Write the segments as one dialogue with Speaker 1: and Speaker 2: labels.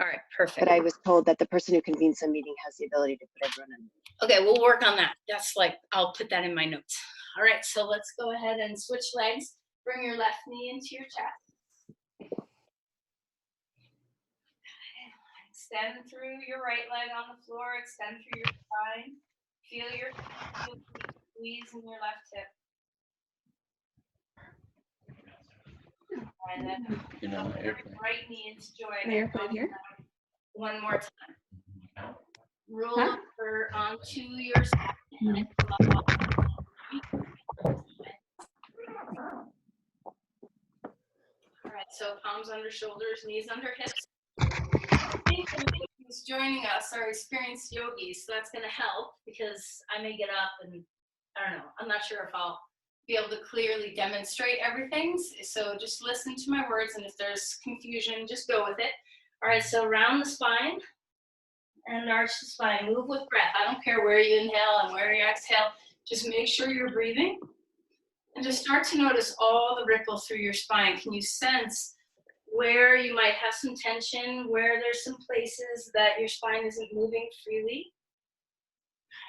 Speaker 1: All right, perfect.
Speaker 2: But I was told that the person who convenes the meeting has the ability to put everyone in.
Speaker 1: Okay, we'll work on that. That's like, I'll put that in my notes. All right, so let's go ahead and switch legs. Bring your left knee into your chest. Extend through your right leg on the floor. Extend through your spine. Feel your squeeze in your left hip. And then right knee into joint. One more time. Roll over onto your side. All right, so palms under shoulders, knees under hips. Who's joining us are experienced yogis, so that's going to help because I may get up and I don't know, I'm not sure if I'll be able to clearly demonstrate everything. So just listen to my words, and if there's confusion, just go with it. All right, so round the spine and arch the spine. Move with breath. I don't care where you inhale and where you exhale. Just make sure you're breathing. And just start to notice all the ripples through your spine. Can you sense where you might have some tension, where there's some places that your spine isn't moving freely?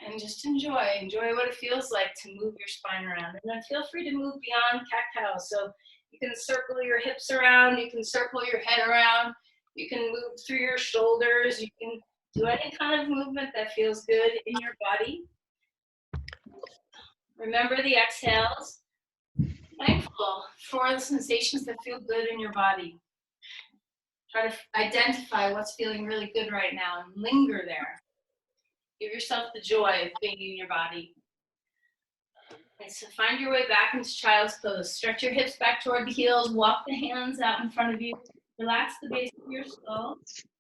Speaker 1: And just enjoy what it feels like to move your spine around. And then feel free to move beyond cat-cow. So you can circle your hips around, you can circle your head around, you can move through your shoulders, you can do any kind of movement that feels good in your body. Remember the exhales. Thankful for the sensations that feel good in your body. Try to identify what's feeling really good right now and linger there. Give yourself the joy of being in your body. And so find your way back into child's pose. Stretch your hips back toward the heels. Walk the hands out in front of you. Relax the base of your skull.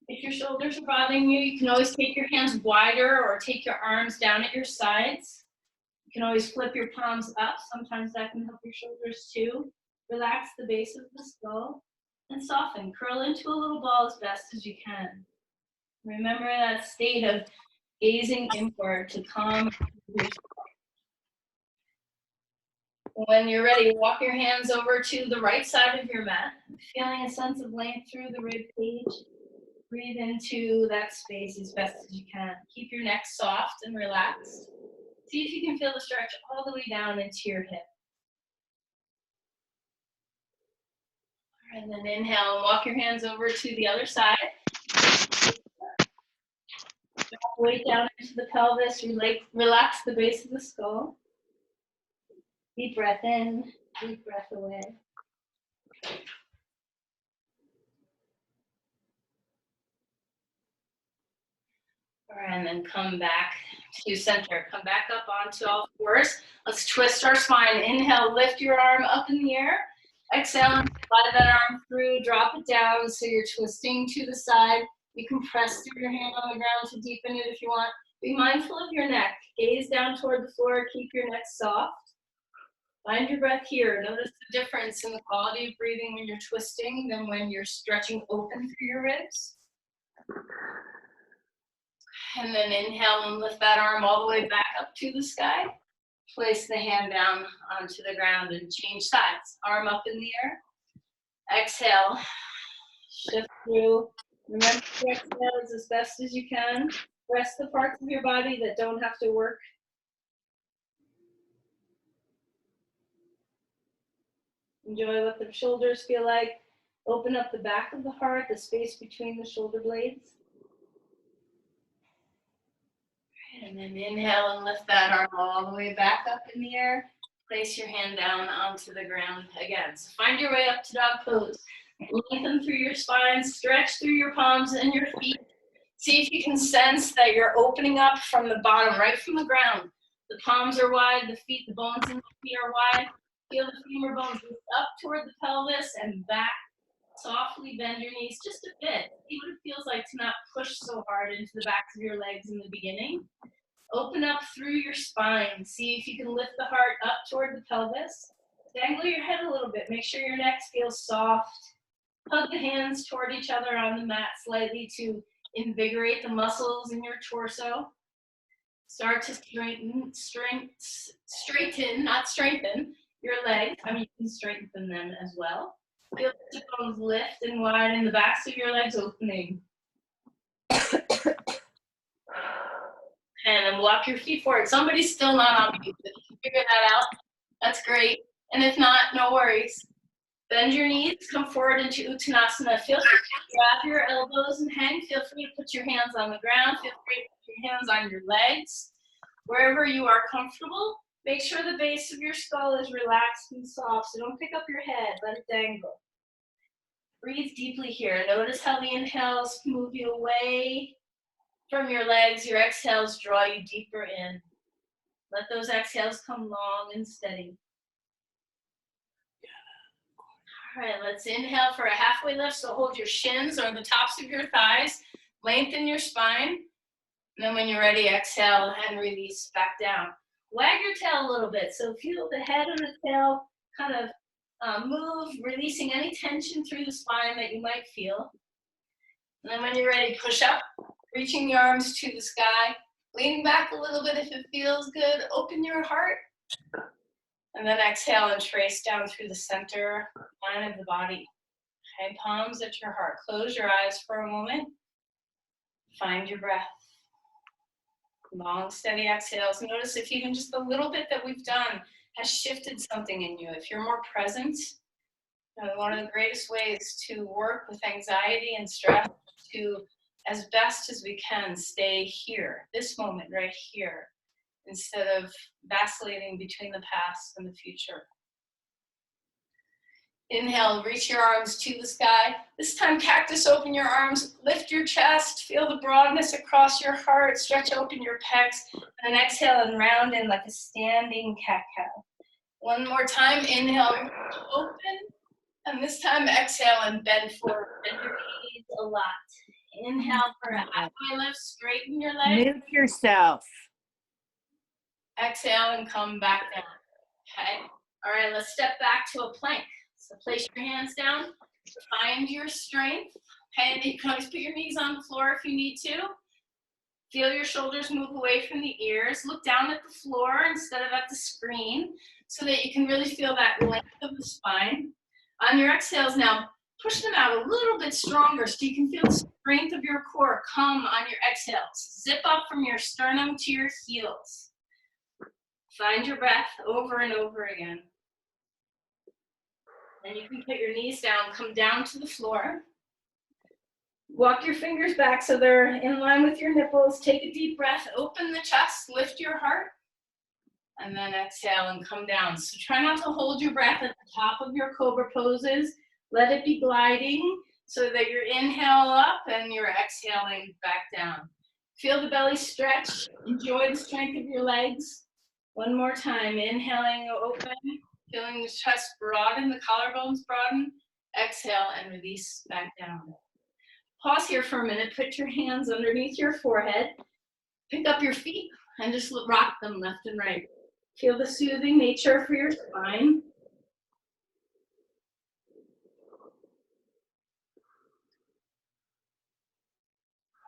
Speaker 1: If your shoulders are bothering you, you can always take your hands wider or take your arms down at your sides. You can always flip your palms up. Sometimes that can help your shoulders too. Relax the base of the skull and soften. Curl into a little ball as best as you can. Remember that state of gazing inward to calm yourself. When you're ready, walk your hands over to the right side of your mat, feeling a sense of length through the rib cage. Breathe into that space as best as you can. Keep your neck soft and relaxed. See if you can feel the stretch all the way down into your hip. And then inhale and walk your hands over to the other side. Drop weight down into the pelvis. Relax the base of the skull. Deep breath in, deep breath away. All right, and then come back to center. Come back up onto all fours. Let's twist our spine. Inhale, lift your arm up in the air. Exhale, slide that arm through, drop it down so you're twisting to the side. You can press through your hand on the ground to deepen it if you want. Be mindful of your neck. Gaze down toward the floor. Keep your neck soft. Find your breath here. Notice the difference in the quality of breathing when you're twisting than when you're stretching open through your ribs. And then inhale and lift that arm all the way back up to the sky. Place the hand down onto the ground and change sides. Arm up in the air. Exhale. Shift through. Remember to exhale as best as you can. Rest the parts of your body that don't have to work. Enjoy what the shoulders feel like. Open up the back of the heart, the space between the shoulder blades. And then inhale and lift that arm all the way back up in the air. Place your hand down onto the ground again. So find your way up to dog pose. Lengthen through your spine, stretch through your palms and your feet. See if you can sense that you're opening up from the bottom, right from the ground. The palms are wide, the feet, the bones in the feet are wide. Feel the femur bones lift up toward the pelvis and back. Softly bend your knees just a bit. See what it feels like to not push so hard into the backs of your legs in the beginning. Open up through your spine. See if you can lift the heart up toward the pelvis. Dangle your head a little bit. Make sure your neck feels soft. Hug the hands toward each other on the mat slightly to invigorate the muscles in your torso. Start to straighten, not strengthen, your legs. I mean, you can strengthen them as well. Feel the bones lift and widen, the backs of your legs opening. And then walk your feet forward. Somebody's still not on mute, but if you figure that out, that's great. And if not, no worries. Bend your knees, come forward into Uttanasana. Feel free to grab your elbows and hang. Feel free to put your hands on the ground. Feel free to put your hands on your legs. Wherever you are comfortable, make sure the base of your skull is relaxed and soft. So don't pick up your head, let it dangle. Breathe deeply here. Notice how the inhales move you away from your legs. Your exhales draw you deeper in. Let those exhales come long and steady. All right, let's inhale for a halfway lift. So hold your shins or the tops of your thighs. Lengthen your spine. And then when you're ready, exhale and release back down. Wag your tail a little bit. So feel the head and the tail kind of move, releasing any tension through the spine that you might feel. And then when you're ready, push up, reaching the arms to the sky, leaning back a little bit if it feels good. Open your heart. And then exhale and trace down through the center line of the body. Okay, palms at your heart. Close your eyes for a moment. Find your breath. Long, steady exhales. Notice if even just the little bit that we've done has shifted something in you. If you're more present, one of the greatest ways to work with anxiety and stress to, as best as we can, stay here, this moment right here, instead of vacillating between the past and the future. Inhale, reach your arms to the sky. This time, cactus, open your arms, lift your chest, feel the broadness across your heart, stretch open your pecs, and then exhale and round in like a standing cat-cow. One more time, inhale, open, and this time exhale and bend forward. Bend your knees a lot. Inhale for a halfway lift, straighten your legs.
Speaker 3: Mute yourself.
Speaker 1: Exhale and come back down. Okay. All right, let's step back to a plank. So place your hands down, find your strength. Okay, and you can always put your knees on the floor if you need to. Feel your shoulders move away from the ears. Look down at the floor instead of at the screen so that you can really feel that length of the spine. On your exhales now, push them out a little bit stronger so you can feel the strength of your core come on your exhales. Zip up from your sternum to your heels. Find your breath over and over again. Then you can put your knees down, come down to the floor. Walk your fingers back so they're in line with your nipples. Take a deep breath, open the chest, lift your heart, and then exhale and come down. So try not to hold your breath at the top of your cobra poses. Let it be gliding so that you're inhale up and you're exhaling back down. Feel the belly stretch. Enjoy the strength of your legs. One more time, inhaling, open. Feeling the chest broaden, the collarbones broaden. Exhale and release back down. Pause here for a minute. Put your hands underneath your forehead. Pick up your feet and just rock them left and right. Feel the soothing nature for your spine.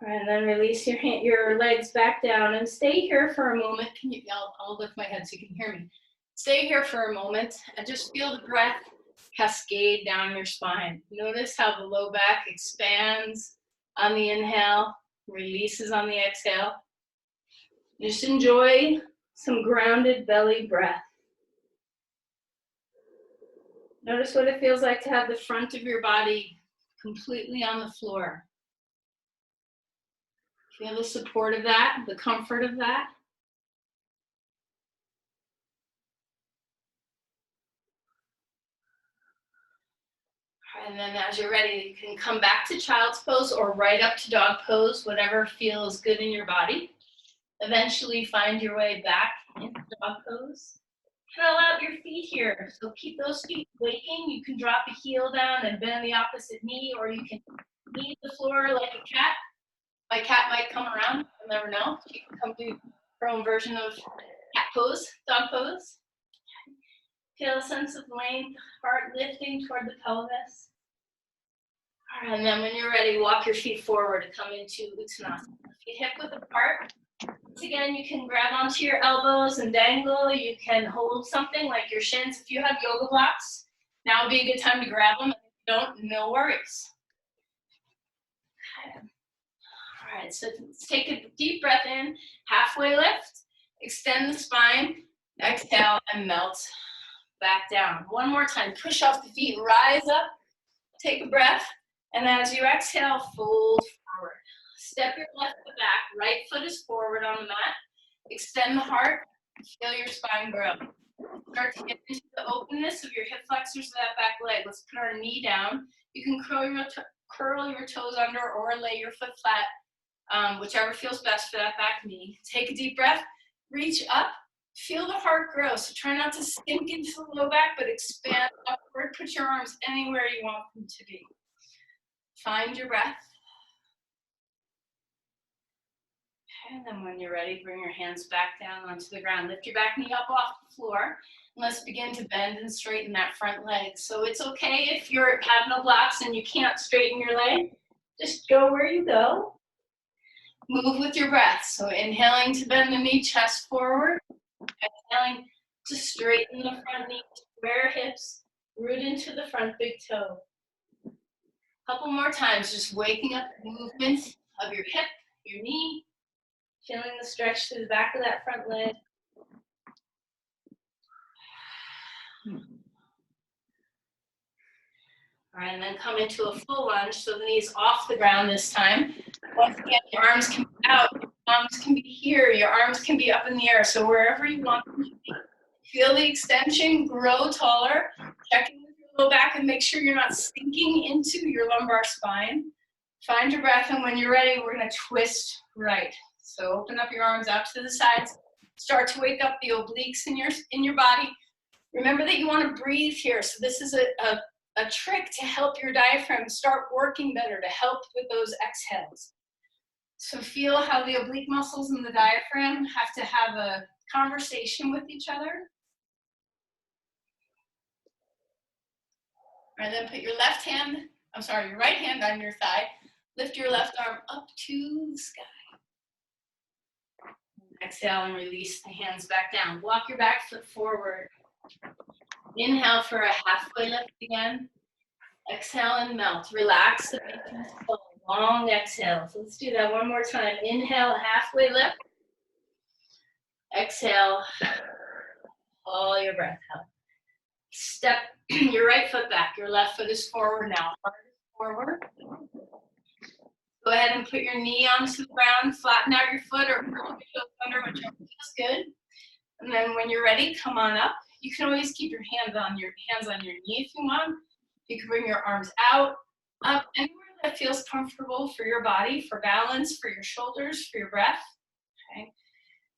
Speaker 1: And then release your legs back down and stay here for a moment. I'll lift my head so you can hear me. Stay here for a moment and just feel the breath cascade down your spine. Notice how the low back expands on the inhale, releases on the exhale. Just enjoy some grounded belly breath. Notice what it feels like to have the front of your body completely on the floor. Feel the support of that, the comfort of that. And then as you're ready, you can come back to child's pose or right up to dog pose, whatever feels good in your body. Eventually find your way back into dog pose. Curl out your feet here. So keep those feet waking. You can drop a heel down and bend the opposite knee, or you can knee the floor like a cat. My cat might come around, you'll never know. She can come do her own version of cat pose, dog pose. Feel a sense of length, heart lifting toward the pelvis. All right, and then when you're ready, walk your feet forward to come into Uttanasana. Feet hip width apart. Once again, you can grab onto your elbows and dangle. You can hold something like your shins. If you have yoga blocks, now would be a good time to grab them. If you don't, no worries. Okay. All side. So let's take a deep breath in, halfway lift, extend the spine, exhale and melt back down. One more time, push off the feet, rise up, take a breath, and as you exhale, fold forward. Step your left foot back, right foot is forward on the mat, extend the heart, feel your spine grow. Start to get into the openness of your hip flexors of that back leg. Let's put our knee down. You can curl your toes under or lay your foot flat, whichever feels best for that back knee. Take a deep breath, reach up, feel the heart grow. So try not to sink into the low back, but expand upward. Put your arms anywhere you want them to be. Find your breath. And then when you're ready, bring your hands back down onto the ground. Lift your back knee up off the floor. And let's begin to bend and straighten that front leg. So it's okay if you have no blocks and you can't straighten your leg. Just go where you go. Move with your breath. So inhaling to bend the knee, chest forward. Exhaling to straighten the front knee, square hips, root into the front big toe. Couple more times, just waking up the movement of your hip, your knee, feeling the stretch through the back of that front leg. All right, and then come into a full lunge, so the knees off the ground this time. Once again, your arms can be out, your arms can be here, your arms can be up in the air, so wherever you want them to be. Feel the extension, grow taller, check in with your low back and make sure you're not sinking into your lumbar spine. Find your breath, and when you're ready, we're gonna twist right. So open up your arms out to the sides, start to wake up the obliques in your body. Remember that you wanna breathe here, so this is a trick to help your diaphragm start working better, to help with those exhales. So feel how the oblique muscles and the diaphragm have to have a conversation with each other. And then put your your right hand on your thigh. Lift your left arm up to the sky. Exhale and release the hands back down. Walk your back foot forward. Inhale for a halfway lift again. Exhale and melt. Relax and make a long exhale. So let's do that one more time. Inhale, halfway lift. Exhale, all your breath out. Step your right foot back. Your left foot is forward now. Heart is forward. Go ahead and put your knee onto the ground. Flatten out your foot or curl your toes under, whichever feels good. And then when you're ready, come on up. You can always keep your hands on your knee if you want. You can bring your arms out, up, anywhere that feels comfortable for your body, for balance, for your shoulders, for your breath. Okay.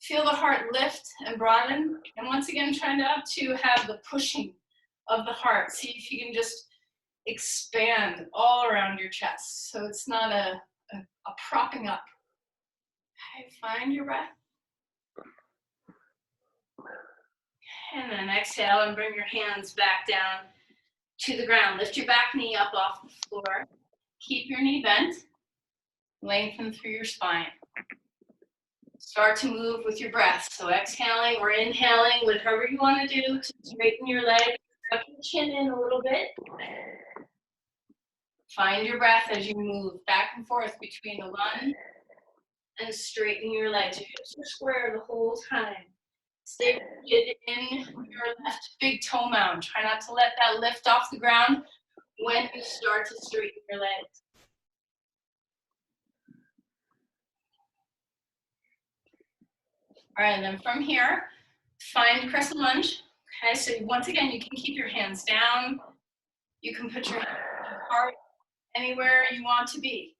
Speaker 1: Feel the heart lift and broaden. And once again, try not to have the pushing of the heart. See if you can just expand all around your chest. So it's not a propping up. Okay, find your breath. And then exhale and bring your hands back down to the ground. Lift your back knee up off the floor. Keep your knee bent. Lengthen through your spine. Start to move with your breath. So exhaling or inhaling, whatever you want to do to straighten your leg. Tuck your chin in a little bit. Find your breath as you move back and forth between the lunge and straightening your legs. Your hips are square the whole time. Stay rigid in your left big toe mound. Try not to let that lift off the ground when you start to straighten your legs. All right, and then from here, find crescent lunge. Okay, so once again, you can keep your hands down. You can put your heart anywhere you want to be.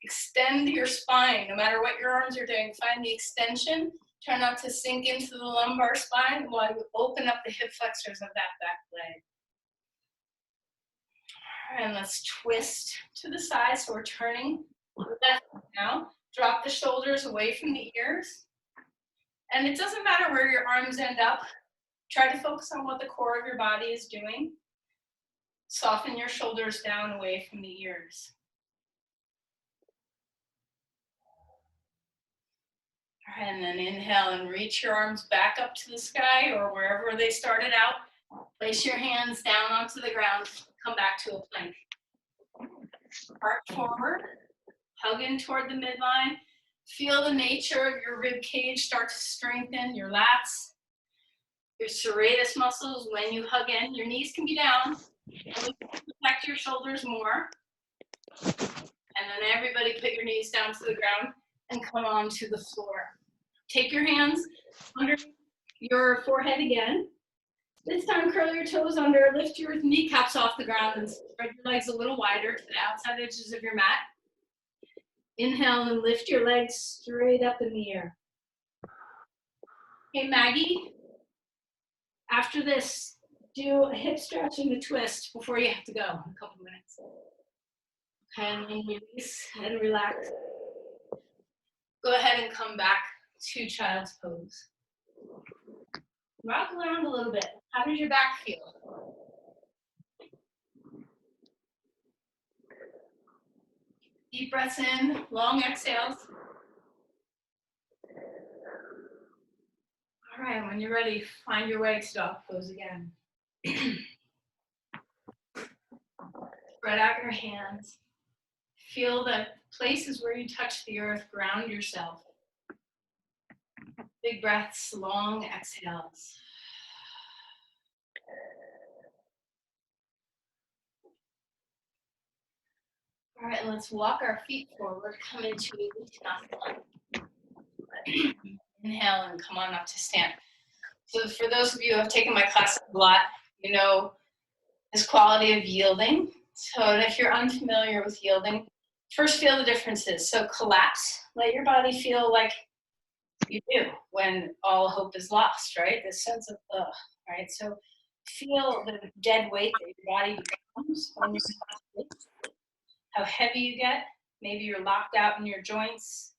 Speaker 1: Extend your spine, no matter what your arms are doing. Find the extension. Try not to sink into the lumbar spine while you open up the hip flexors of that back leg. All right, and let's twist to the side. So we're turning left now. Drop the shoulders away from the ears. And it doesn't matter where your arms end up. Try to focus on what the core of your body is doing. Soften your shoulders down away from the ears. All right, and then inhale and reach your arms back up to the sky or wherever they started out. Place your hands down onto the ground. Come back to a plank. Heart forward. Hug in toward the midline. Feel the nature of your rib cage start to strengthen, your lats, your serratus muscles when you hug in. Your knees can be down. Protect your shoulders more. And then everybody put your knees down to the ground and come on to the floor. Take your hands under your forehead again. This time curl your toes under, lift your kneecaps off the ground and spread your legs a little wider to the outside edges of your mat. Inhale and lift your legs straight up in the air. Hey Maggie, after this, do a hip stretch and a twist before you have to go in a couple minutes. And then release and relax. Go ahead and come back to child's pose. Rock around a little bit. How does your back feel? Deep breaths in, long exhales. All right, when you're ready, find your way to dog pose again. Spread out your hands. Feel the places where you touch the earth, ground yourself. Big breaths, long exhales. All right, let's walk our feet forward, come into Uttanasana. Inhale and come on up to stand. So for those of you who have taken my class a lot, you know this quality of yielding. So if you're unfamiliar with yielding, first feel the differences. So collapse, let your body feel like you do when all hope is lost, right? This sense of, right? So feel the dead weight that your body becomes when you're how heavy you get. Maybe you're locked out in your joints.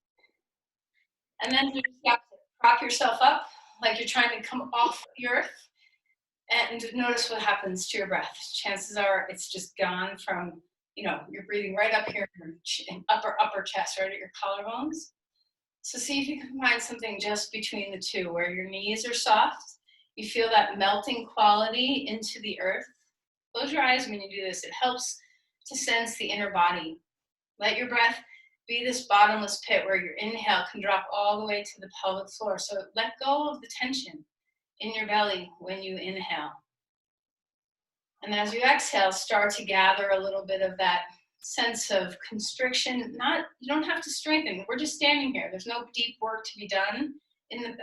Speaker 1: And then you just have to prop yourself up like you're trying to come off the earth and notice what happens to your breath. Chances are it's just gone from, you know, you're breathing right up here in upper chest, right at your collarbones. So see if you can find something just between the two where your knees are soft. You feel that melting quality into the earth. Close your eyes when you do this. It helps to sense the inner body. Let your breath be this bottomless pit where your inhale can drop all the way to the pelvic floor. So let go of the tension in your belly when you inhale. And as you exhale, start to gather a little bit of that sense of constriction. You don't have to strengthen. We're just standing here. There's no deep work to be done in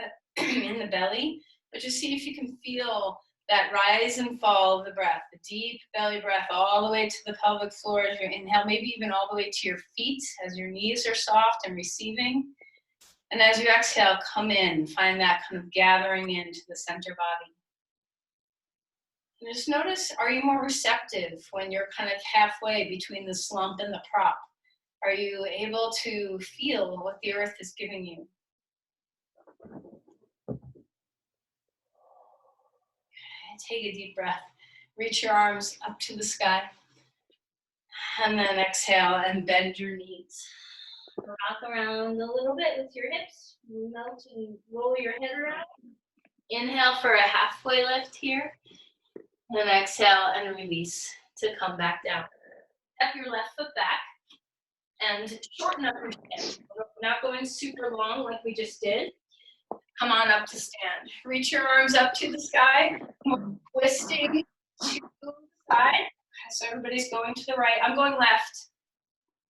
Speaker 1: the belly, but just see if you can feel that rise and fall of the breath, the deep belly breath all the way to the pelvic floor as you inhale, maybe even all the way to your feet as your knees are soft and receiving. And as you exhale, come in, find that kind of gathering into the center body. And just notice, are you more receptive when you're kind of halfway between the slump and the prop? Are you able to feel what the earth is giving you? Take a deep breath. Reach your arms up to the sky. And then exhale and bend your knees. Rock around a little bit with your hips. Melt and roll your head around. Inhale for a halfway lift here. Then exhale and release to come back down. Step your left foot back and shorten up your stance. Not going super long like we just did. Come on up to stand. Reach your arms up to the sky. Twisting to the side. So everybody's going to the right. I'm going left,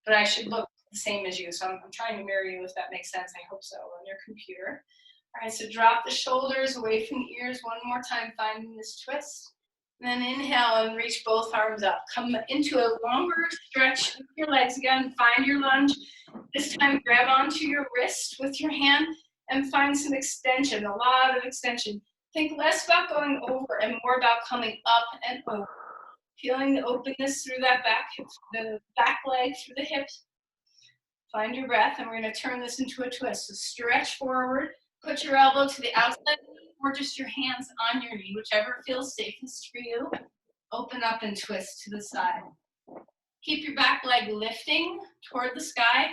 Speaker 1: but I should look the same as you. So I'm trying to mirror you, if that makes sense. I hope so on your computer. All right, so drop the shoulders away from the ears one more time, finding this twist. And then inhale and reach both arms up. Come into a longer stretch with your legs again. Find your lunge. This time grab onto your wrist with your hand and find some extension, a lot of extension. Think less about going over and more about coming up and over. Feeling the openness through that back, the back leg through the hips. Find your breath, and we're going to turn this into a twist. So stretch forward, put your elbow to the outside knee, or just your hands on your knee, whichever feels safest for you. Open up and twist to the side. Keep your back leg lifting toward the sky.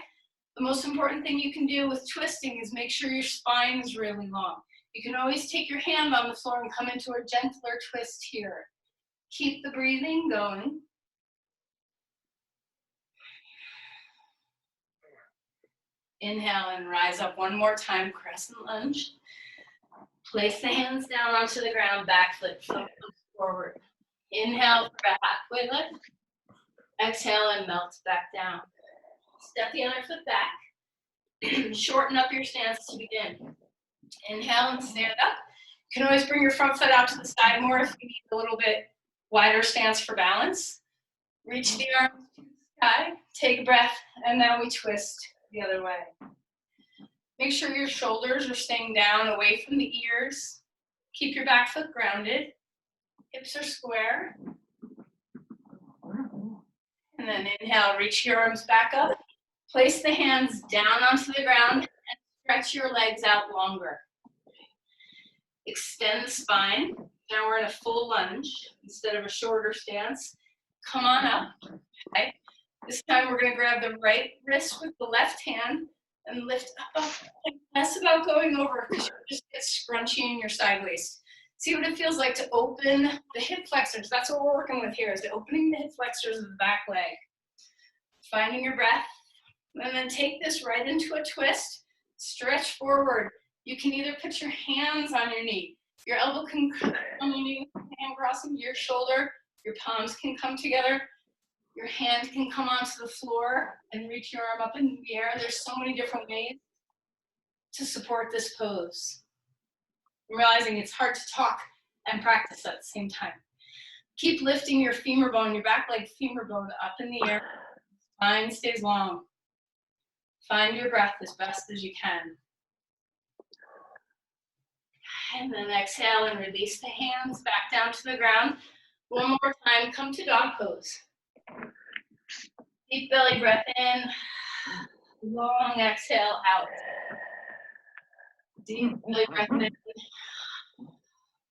Speaker 1: The most important thing you can do with twisting is make sure your spine is really long. You can always take your hand on the floor and come into a gentler twist here. Keep the breathing going. Inhale and rise up one more time, crescent lunge. Place the hands down onto the ground, back foot forward. Inhale for a halfway lift. Exhale and melt back down. Step the other foot back. Shorten up your stance to begin. Inhale and stand up. You can always bring your front foot out to the side more if you need a little bit wider stance for balance. Reach the arms to the sky. Take a breath, and now we twist the other way. Make sure your shoulders are staying down away from the ears. Keep your back foot grounded. Hips are square. And then inhale, reach your arms back up. Place the hands down onto the ground and stretch your legs out longer. Extend the spine. Now we're in a full lunge instead of a shorter stance. Come on up. Okay. This time we're going to grab the right wrist with the left hand and lift up. Less about going over because you just get scrunchy in your side waist. See what it feels like to open the hip flexors. That's what we're working with here, is opening the hip flexors of the back leg. Finding your breath. And then take this right into a twist. Stretch forward. You can either put your hands on your knee. Your elbow can come on your knee, hand crossing your shoulder. Your palms can come together. Your hand can come onto the floor and reach your arm up in the air. There's so many different ways to support this pose. I'm realizing it's hard to talk and practice at the same time. Keep lifting your femur bone, your back leg femur bone up in the air. Spine stays long. Find your breath as best as you can. And then exhale and release the hands back down to the ground. One more time, come to dog pose. Deep belly breath in, long exhale out. Deep belly breath in,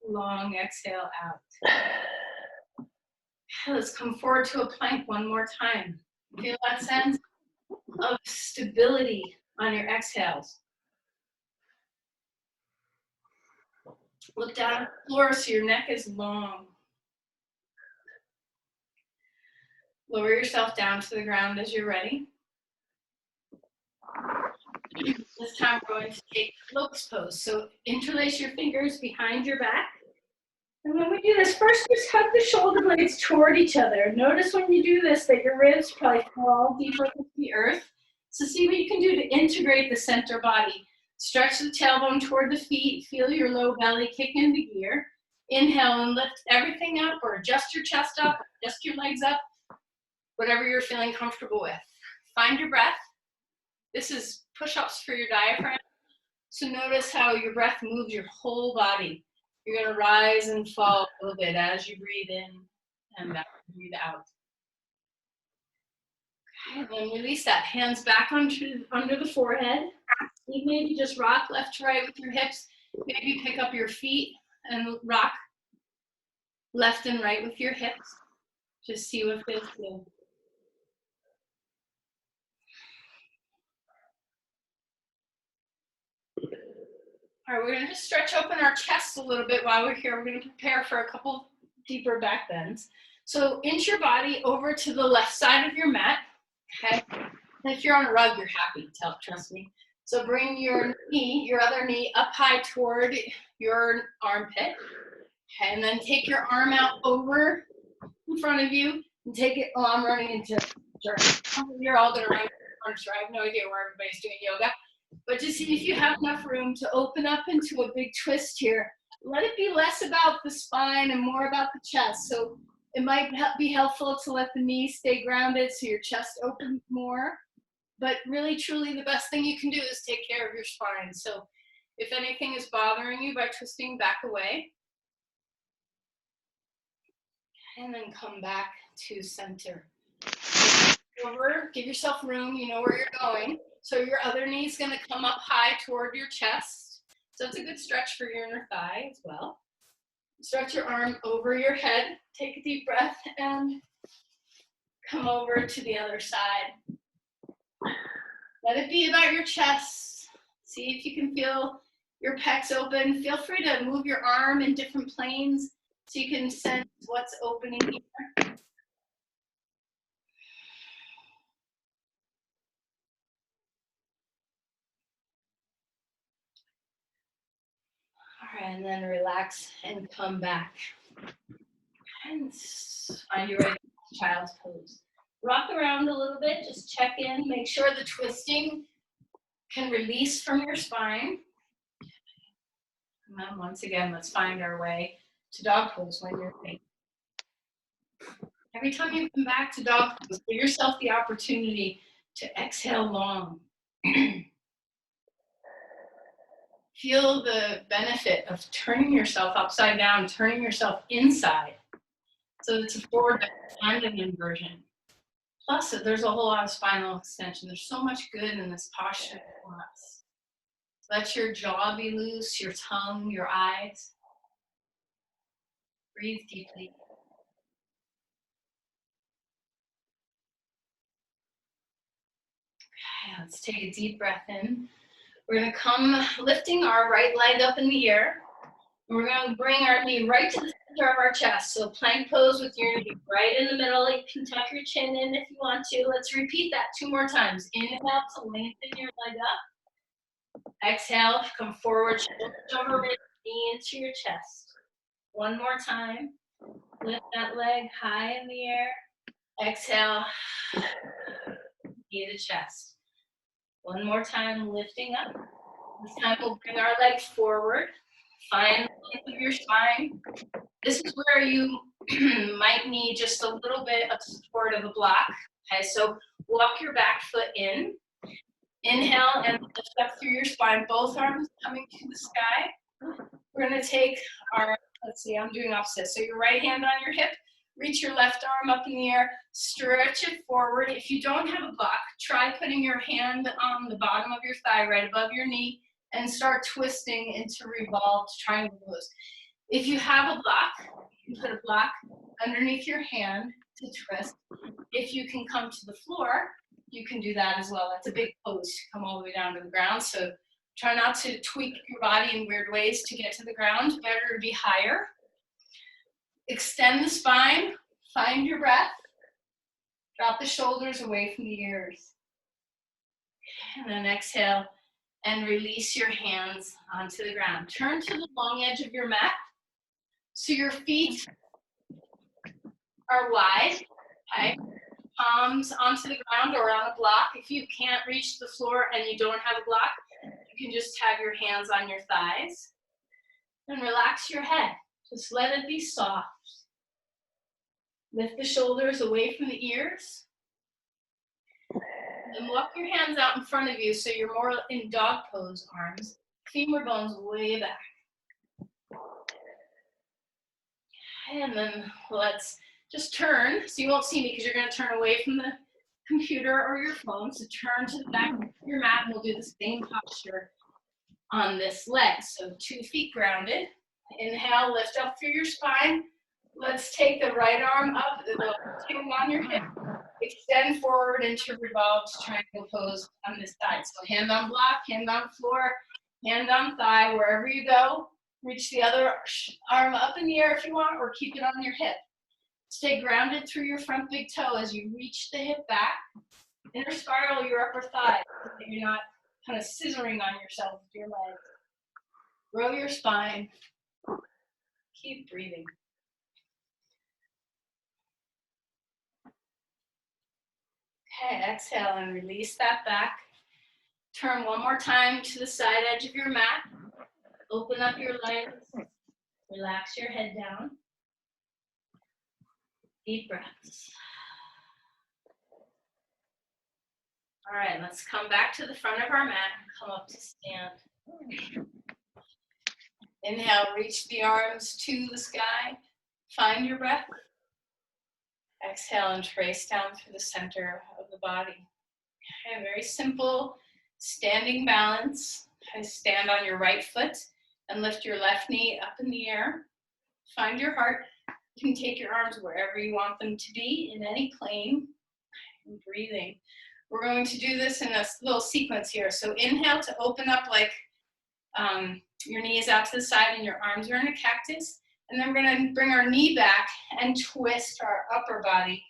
Speaker 1: long exhale out. Let's come forward to a plank one more time. Feel that sense of stability on your exhales. Look down at the floor so your neck is long. Lower yourself down to the ground as you're ready. This time we're going to take locust pose. So interlace your fingers behind your back. And when we do this, first just hug the shoulder blades toward each other. Notice when you do this that your ribs probably fall deeper into the earth. So see what you can do to integrate the center body. Stretch the tailbone toward the feet. Feel your low belly kick into gear. Inhale and lift everything up, or adjust your chest up, adjust your legs up, whatever you're feeling comfortable with. Find your breath. This is push-ups for your diaphragm. So notice how your breath moves your whole body. You're going to rise and fall a little bit as you breathe in and back, breathe out. Okay, and then release that. Hands back under the forehead. You maybe just rock left to right with your hips. Maybe pick up your feet and rock left and right with your hips. Just see what feels good. All right, we're going to just stretch open our chest a little bit while we're here. We're going to prepare for a couple deeper back bends. So inch your body over to the left side of your mat, okay? And if you're on a rug, you're happy, trust me. So bring your knee, your other knee up high toward your armpit, okay? And then take your arm out over in front of you and take it, oh, I'm running into jerk. You're all going to run into furniture. I have no idea where everybody's doing yoga. But just see if you have enough room to open up into a big twist here. Let it be less about the spine and more about the chest. So it might be helpful to let the knees stay grounded so your chest opens more. But really, truly, the best thing you can do is take care of your spine. So if anything is bothering you, by twisting back away. And then come back to center. Over, give yourself room, you know where you're going. So your other knee is going to come up high toward your chest. So it's a good stretch for your inner thigh as well. Stretch your arm over your head. Take a deep breath and come over to the other side. Let it be about your chest. See if you can feel your pecs open. Feel free to move your arm in different planes so you can sense what's opening here. And then relax and come back. And find your way to child's pose. Rock around a little bit, just check in, make sure the twisting can release from your spine. And then once again, let's find our way to dog pose when you're ready. Every time you come back to dog pose, give yourself the opportunity to exhale long. Feel the benefit of turning yourself upside down, turning yourself inside. So it's a forward and an inversion. Plus, there's a whole lot of spinal extension. There's so much good in this posture for us. Let your jaw be loose, your tongue, your eyes. Breathe deeply. Okay, let's take a deep breath in. We're going to come lifting our right leg up in the air. And we're going to bring our knee right to the center of our chest. So plank pose with your knee right in the middle. You can tuck your chin in if you want to. Let's repeat that 2 more times. Inhale to lengthen your leg up. Exhale, come forward, shoulder over knee into your chest. 1 more time. Lift that leg high in the air. Exhale, knee to chest. 1 more time, lifting up. This time we'll bring our legs forward. Find the length of your spine. This is where you might need just a little bit of support of a block. Okay, so walk your back foot in. Inhale and lift up through your spine, both arms coming to the sky. We're going to take our, let's see, I'm doing opposite. So your right hand on your hip, reach your left arm up in the air, stretch it forward. If you don't have a block, try putting your hand on the bottom of your thigh right above your knee and start twisting into revolved triangle pose. If you have a block, you can put a block underneath your hand to twist. If you can come to the floor, you can do that as well. That's a big pose to come all the way down to the ground. So try not to tweak your body in weird ways to get to the ground. Better to be higher. Extend the spine. Find your breath. Drop the shoulders away from the ears. And then exhale and release your hands onto the ground. Turn to the long edge of your mat so your feet are wide. Okay? Palms onto the ground or on a block. If you can't reach the floor and you don't have a block, you can just have your hands on your thighs. And relax your head. Just let it be soft. Lift the shoulders away from the ears. And walk your hands out in front of you so you're more in dog pose arms. Femur bones way back. And then let's just turn. So you won't see me because you're going to turn away from the computer or your phone. So turn to the back of your mat and we'll do the same posture on this leg. So 2 feet grounded. Inhale, lift up through your spine. Let's take the right arm up, the hand on your hip. Extend forward into revolved triangle pose on this side. So hand on block, hand on floor, hand on thigh, wherever you go. Reach the other arm up in the air if you want, or keep it on your hip. Stay grounded through your front big toe as you reach the hip back. Inner spiral your upper thigh so that you're not kind of scissoring on yourself with your legs. Grow your spine. Keep breathing. Okay, exhale and release that back. Turn 1 more time to the side edge of your mat. Open up your legs. Relax your head down. Deep breaths. All right, let's come back to the front of our mat and come up to stand. Inhale, reach the arms to the sky. Find your breath. Exhale and trace down through the center of the body. Okay, very simple standing balance. Okay, stand on your right foot and lift your left knee up in the air. Find your heart. You can take your arms wherever you want them to be in any plane. And breathing. We're going to do this in a little sequence here. So inhale to open up like your knees out to the side and your arms are in a cactus. And then we're going to bring our knee back and twist our upper body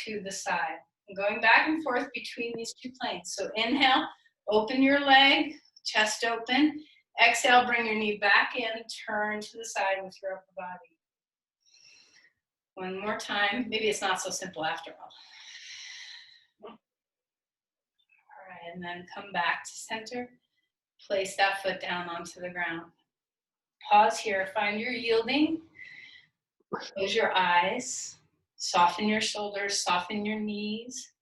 Speaker 1: to the side. And going back and forth between these 2 planes. So inhale, open your leg, chest open. Exhale, bring your knee back in, turn to the side with your upper body. One more time. Maybe it's not so simple after all. All right, and then come back to center. Place that foot down onto the ground. Pause here, find your yielding. Close your eyes. Soften your shoulders, soften your knees.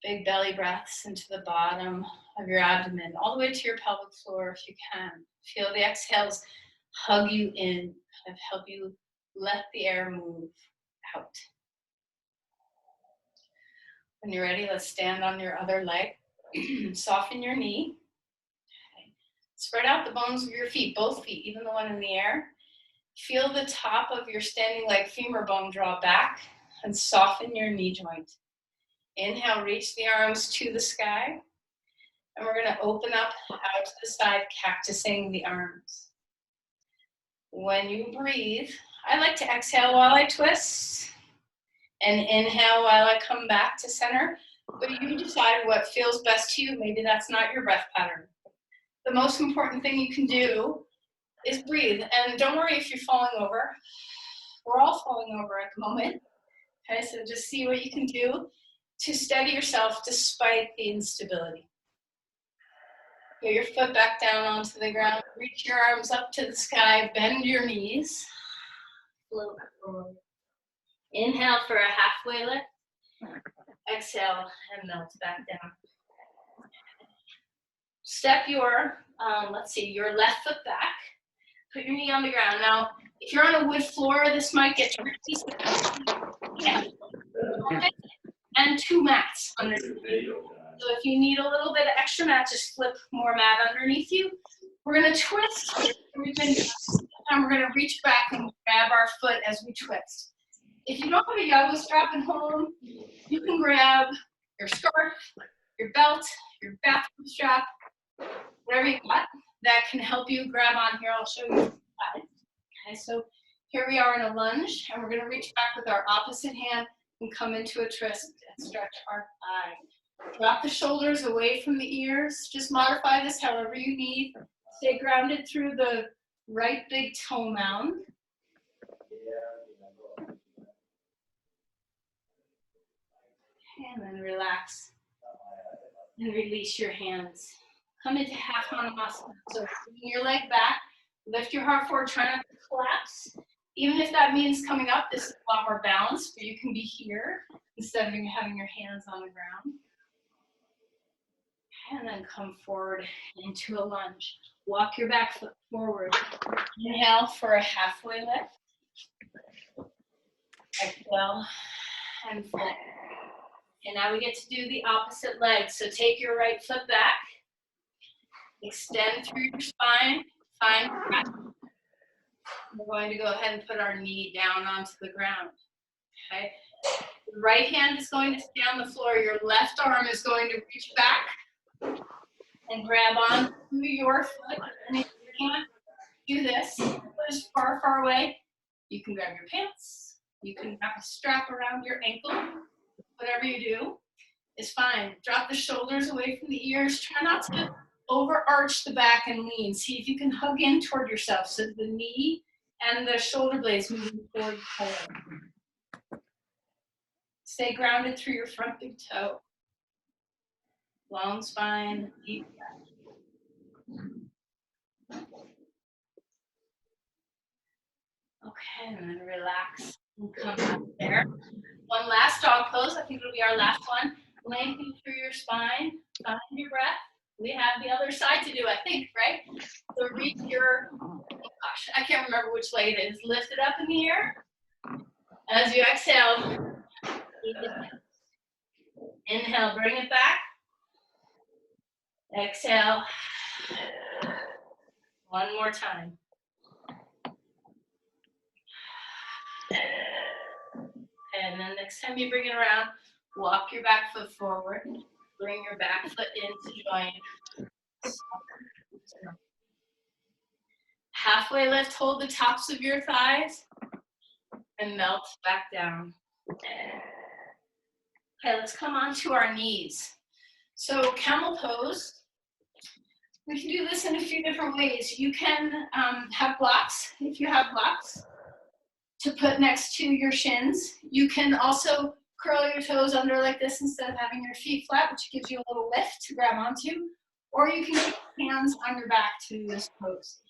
Speaker 1: Big belly breaths into the bottom of your abdomen, all the way to your pelvic floor if you can. Feel the exhales hug you in, kind of help you let the air move out. When you're ready, let's stand on your other leg. Soften your knee. Okay. Spread out the bones of your feet, both feet, even the one in the air. Feel the top of your standing leg femur bone draw back and soften your knee joint. Inhale, reach the arms to the sky. And we're going to open up out to the side, cactusing the arms. When you breathe, I like to exhale while I twist and inhale while I come back to center. But you decide what feels best to you. Maybe that's not your breath pattern. The most important thing you can do is breathe. And don't worry if you're falling over. We're all falling over at the moment. Okay, so just see what you can do to steady yourself despite the instability. Put your foot back down onto the ground. Reach your arms up to the sky. Bend your knees. Float forward. Inhale for a halfway lift. Exhale and melt back down. Step your, your left foot back. Put your knee on the ground. Now, if you're on a wood floor, this might get tricky. Yeah. And 2 mats underneath you. So if you need a little bit of extra mat, just flip more mat underneath you. We're going to twist, and we're going to reach back and grab our foot as we twist. If you don't have a yoga strap at home, you can grab your scarf, your belt, your bathroom strap, whatever you got that can help you grab on here. I'll show you. Okay, so here we are in a lunge, and we're going to reach back with our opposite hand and come into a twist and stretch our thigh. Drop the shoulders away from the ears. Just modify this however you need. Stay grounded through the right big toe mound. And then relax and release your hands. Come into half Asana. So bring your leg back, lift your heart forward, try not to collapse. Even if that means coming up, this is a lot more balanced, but you can be here instead of having your hands on the ground. And then come forward into a lunge. Walk your back foot forward. Inhale for a halfway lift. Exhale and fold. And now we get to do the opposite leg. So take your right foot back. Extend through your spine. Find breath. We're going to go ahead and put our knee down onto the ground. Okay. The right hand is going to stay on the floor. Your left arm is going to reach back and grab on to your foot. And if you can't do this, push far, far away, you can grab your pants. You can wrap a strap around your ankle. Whatever you do is fine. Drop the shoulders away from the ears. Try not to overarch the back and lean. See if you can hug in toward yourself so the knee and the shoulder blades moving forward. Stay grounded through your front big toe. Long spine, deep breath. Okay, and then relax and come back there. One last dog pose. I think it'll be our last one. Lengthen through your spine. Find your breath. We have the other side to do, I think, right? So reach your, oh gosh, I can't remember which leg it is. Lift it up in the air. As you exhale, inhale, bring it back. Exhale. One more time. And then next time you bring it around, walk your back foot forward. Bring your back foot in to join. Halfway lift, hold the tops of your thighs and melt back down. Okay, let's come on to our knees. So camel pose, We can do this in a few different ways. You can have blocks, if you have blocks, to put next to your shins. You can also curl your toes under like this instead of having your feet flat, which gives you a little lift to grab onto. Or you can keep your hands on your back to do this pose.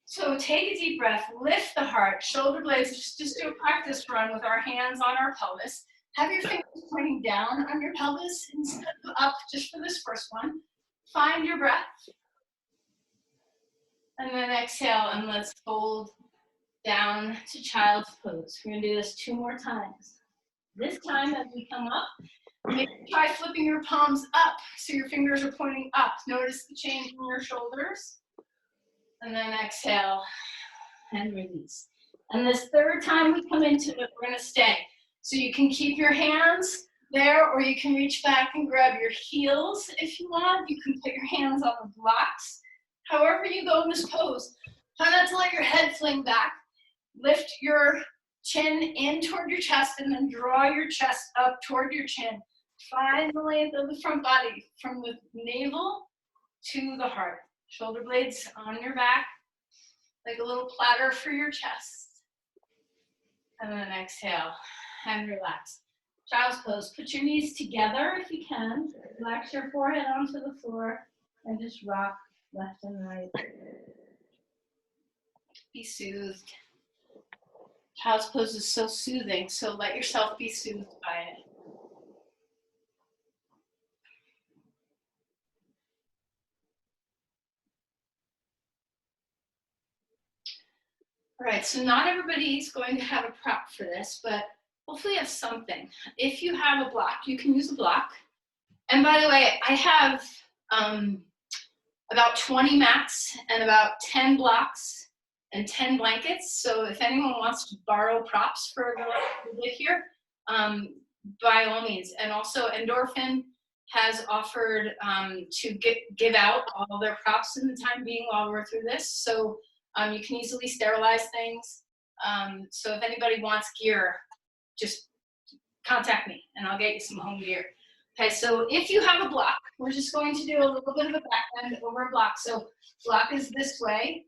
Speaker 1: So take a deep breath, lift the heart, shoulder blades, just do a practice run with our hands on our pelvis. Have your fingers pointing down on your pelvis instead of up, just for this first one. Find your breath. And then exhale, and let's fold down to child's pose. We're gonna do this 2 more times. This time as we come up, maybe try flipping your palms up so your fingers are pointing up. Notice the change in your shoulders. And then exhale and release. And this third time we come into it, we're gonna stay. So you can keep your hands there, or you can reach back and grab your heels if you want. You can put your hands on the blocks. However you go in this pose, try not to let your head fling back. Lift your chin in toward your chest and then draw your chest up toward your chin. Find the length of the front body from the navel to the heart. Shoulder blades on your back, like a little platter for your chest. And then exhale and relax. Child's pose. Put your knees together if you can. Relax your forehead onto the floor and just rock left and right. Be soothed. Child's pose is so soothing, so let yourself be soothed by it. All right, so not everybody's going to have a prop for this, but hopefully you have something. If you have a block, you can use a block. And by the way, I have about 20 mats and about 10 blocks and 10 blankets. So if anyone wants to borrow props for a bit here, by all means. And also Endorphin has offered to give out all their props in the time being while we're through this. So you can easily sterilize things. So if anybody wants gear, just contact me and I'll get you some home gear. Okay, so if you have a block, we're just going to do a little bit of a back bend over a block. So block is this way,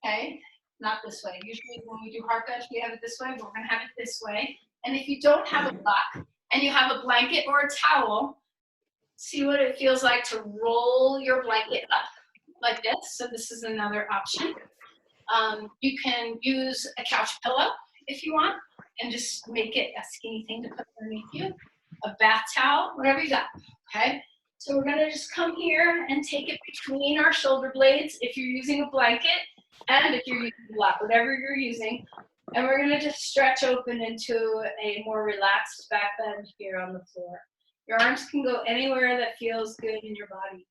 Speaker 1: okay? Not this way. Usually when we do heart bench, we have it this way, but we're gonna have it this way. And if you don't have a block and you have a blanket or a towel, see what it feels like to roll your blanket up like this. So this is another option. You can use a couch pillow if you want and just make it a skinny thing to put underneath you. A bath towel, whatever you got, okay? So we're gonna just come here and take it between our shoulder blades if you're using a blanket and if you're using a block, whatever you're using. And we're gonna just stretch open into a more relaxed back bend here on the floor. Your arms can go anywhere that feels good in your body.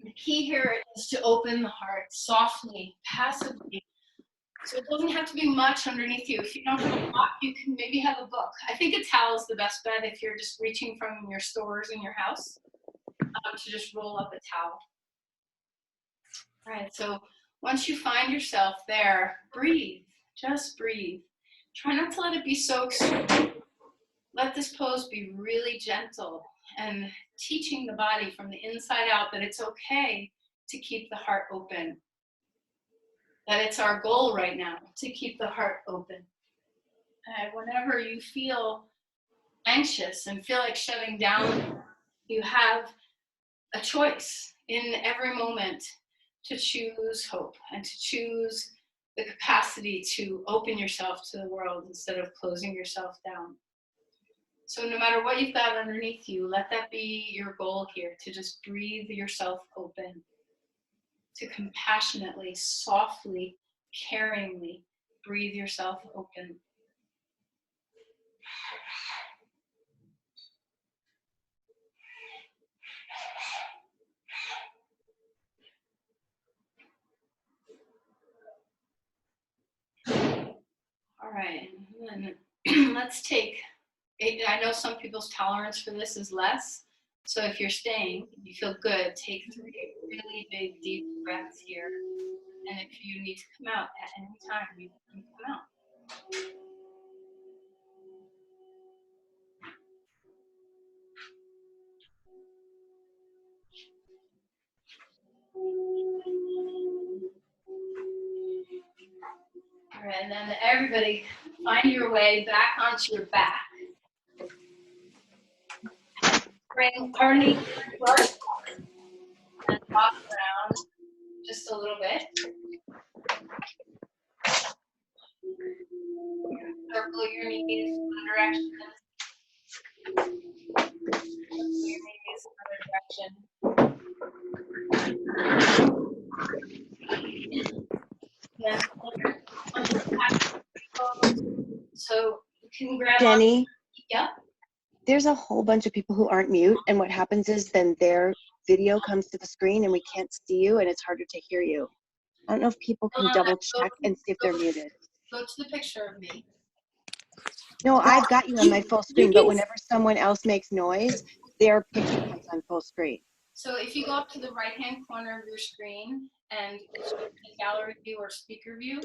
Speaker 1: The key here is to open the heart softly, passively. So it doesn't have to be much underneath you. If you don't have a block, you can maybe have a book. I think a towel is the best bet if you're just reaching from your stores in your house to just roll up a towel. All right, so once you find yourself there, breathe, just breathe. Try not to let it be so extreme. Let this pose be really gentle and teaching the body from the inside out that it's okay to keep the heart open. That it's our goal right now to keep the heart open. Whenever you feel anxious and feel like shutting down, you have a choice in every moment to choose hope and to choose the capacity to open yourself to the world instead of closing yourself down. So no matter what you've got underneath you, let that be your goal here, to just breathe yourself open, to compassionately, softly, caringly breathe yourself open. All right, and then let's take, I know some people's tolerance for this is less, so if you're staying, you feel good, take 3 really big, deep breaths here. And if you need to come out at any time, you can come out. And then everybody find your way back onto your back. Bring underneath your foot and walk around just a little bit. Circle your knees one direction. Circle your knees another direction. So you can grab
Speaker 2: Jenny,
Speaker 1: on. Yep.
Speaker 2: there's a whole bunch of people who aren't mute, and what happens is then their video comes to the screen and we can't see you and it's harder to hear you. I don't know if people can double check and see if they're muted.
Speaker 1: Go to the picture of me.
Speaker 2: No, I've got you on my full screen, but
Speaker 3: can-
Speaker 2: whenever someone else makes noise, their picture comes on full screen.
Speaker 1: So if you go up to the right-hand corner of your screen and it should be gallery view or speaker view,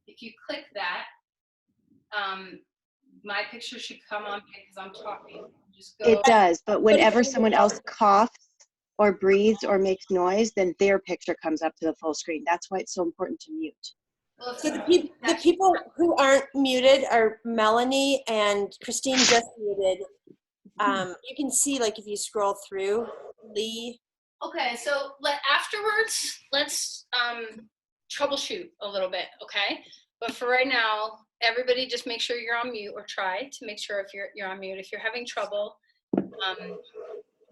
Speaker 1: if you click that, my picture should come on because I'm talking. Just go.
Speaker 2: It does, but whenever someone else coughs or breathes or makes noise, then their picture comes up to the full screen. That's why it's so important to mute.
Speaker 1: Well,
Speaker 3: So the people who aren't muted are Melanie and Christine just muted. You can see, like, if you scroll through, Lee.
Speaker 1: Okay, so afterwards, let's troubleshoot a little bit, okay? But for right now, everybody just make sure you're on mute, or try to make sure if you're on mute. If you're having trouble,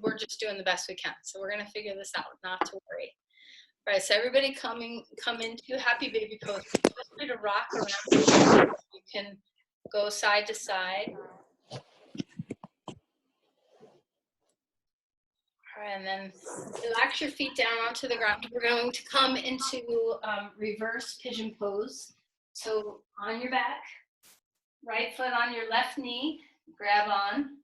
Speaker 1: we're just doing the best we can. So we're gonna figure this out, not to worry. All right, so everybody come into happy baby pose. Feel free to rock around. You can go side to side. All right, and then relax your feet down onto the ground. We're going to come into reverse pigeon pose. So on your back, right foot on your left knee, grab on.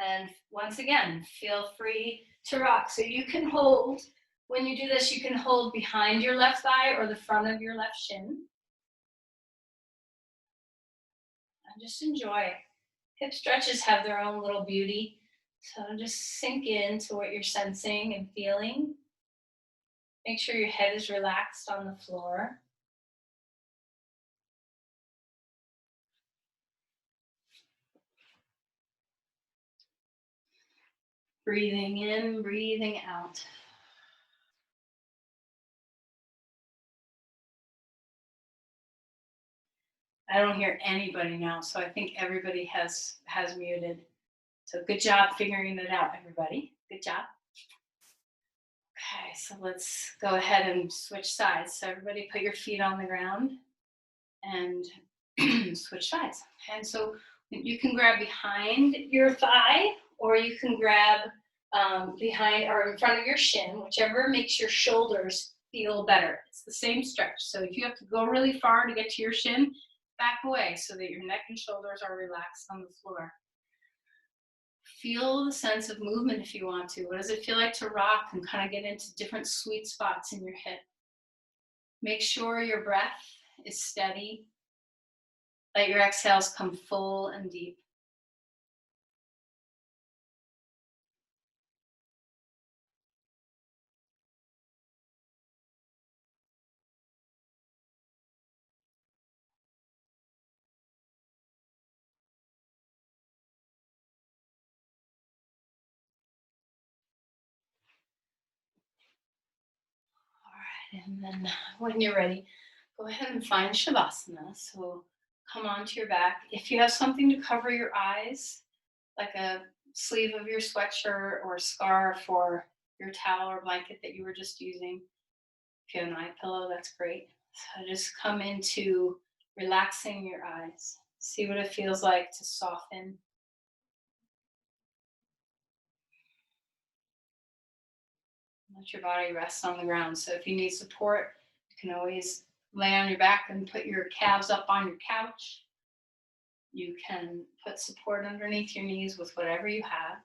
Speaker 1: And once again, feel free to rock. So you can hold, when you do this, you can hold behind your left thigh or the front of your left shin. And just enjoy it. Hip stretches have their own little beauty. So just sink into what you're sensing and feeling. Make sure your head is relaxed on the floor. Breathing in, breathing out. I don't hear anybody now, so I think everybody has muted. So good job figuring it out, everybody. Good job. Okay, so let's go ahead and switch sides. So everybody put your feet on the ground and switch sides. And so you can grab behind your thigh, or you can grab behind or in front of your shin, whichever makes your shoulders feel better. It's the same stretch. So if you have to go really far to get to your shin, back away so that your neck and shoulders are relaxed on the floor. Feel the sense of movement if you want to. What does it feel like to rock and kind of get into different sweet spots in your hip? Make sure your breath is steady. Let your exhales come full and deep. And then when you're ready, go ahead and find Shavasana. So come onto your back. If you have something to cover your eyes, like a sleeve of your sweatshirt or a scarf or your towel or blanket that you were just using, if you have an eye pillow, that's great. So just come into relaxing your eyes. See what it feels like to soften. Let your body rest on the ground. So if you need support, you can always lay on your back and put your calves up on your couch. You can put support underneath your knees with whatever you have.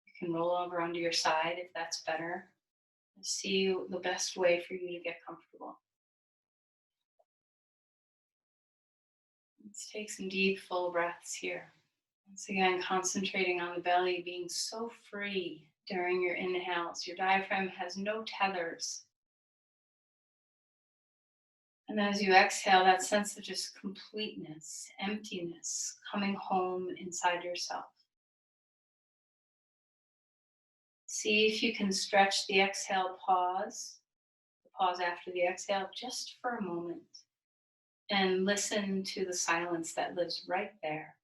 Speaker 1: You can roll over onto your side if that's better. See the best way for you to get comfortable. Let's take some deep, full breaths here. Once again, concentrating on the belly being so free during your inhales. Your diaphragm has no tethers. And as you exhale, that sense of just completeness, emptiness, coming home inside yourself. See if you can stretch the exhale pause, the pause after the exhale, just for a moment. And listen to the silence that lives right there.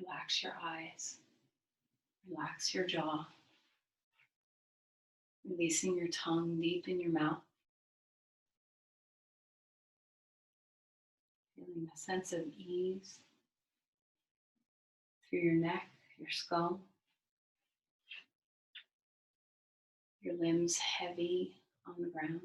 Speaker 1: Relax your eyes. Relax your jaw. Releasing your tongue deep in your mouth. Feeling a sense of ease through your neck, your skull. Your limbs heavy on the ground.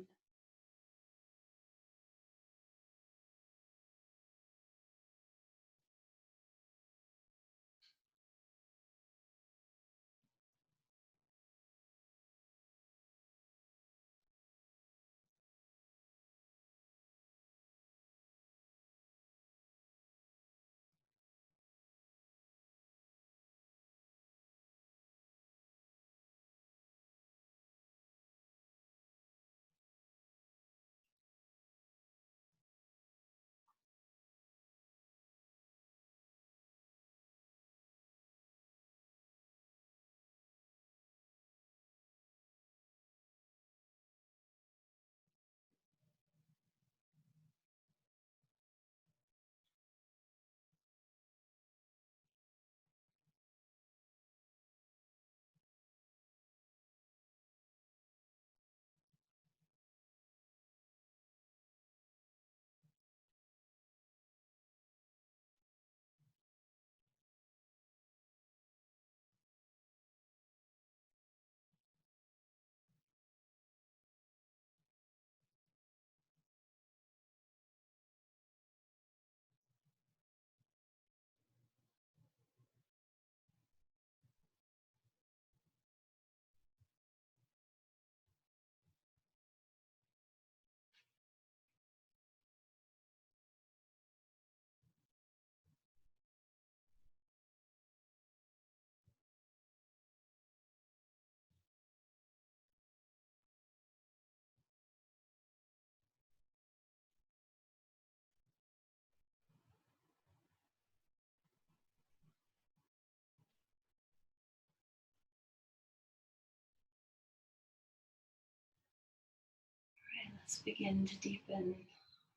Speaker 1: All right, let's begin to deepen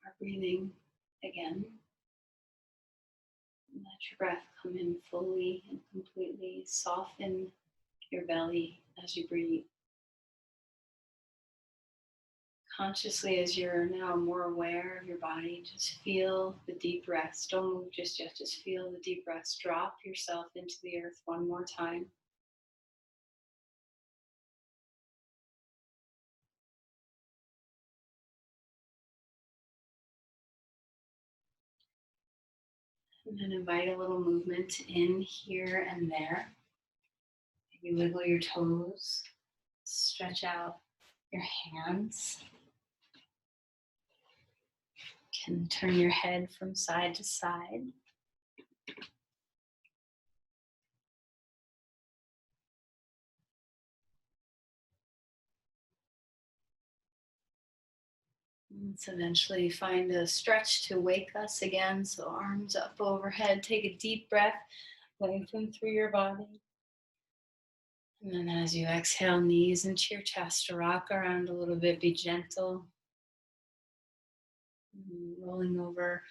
Speaker 1: our breathing again. Let your breath come in fully and completely. Soften your belly as you breathe. Consciously, as you're now more aware of your body, just feel the deep breaths. Don't move just yet, just feel the deep breaths. Drop yourself into the earth one more time. And then invite a little movement in here and there. Maybe wiggle your toes, stretch out your hands. You can turn your head from side to side. Let's eventually find a stretch to wake us again. So arms up overhead, take a deep breath, lengthen through your body. And then as you exhale, knees into your chest, rock around a little bit, be gentle. Rolling over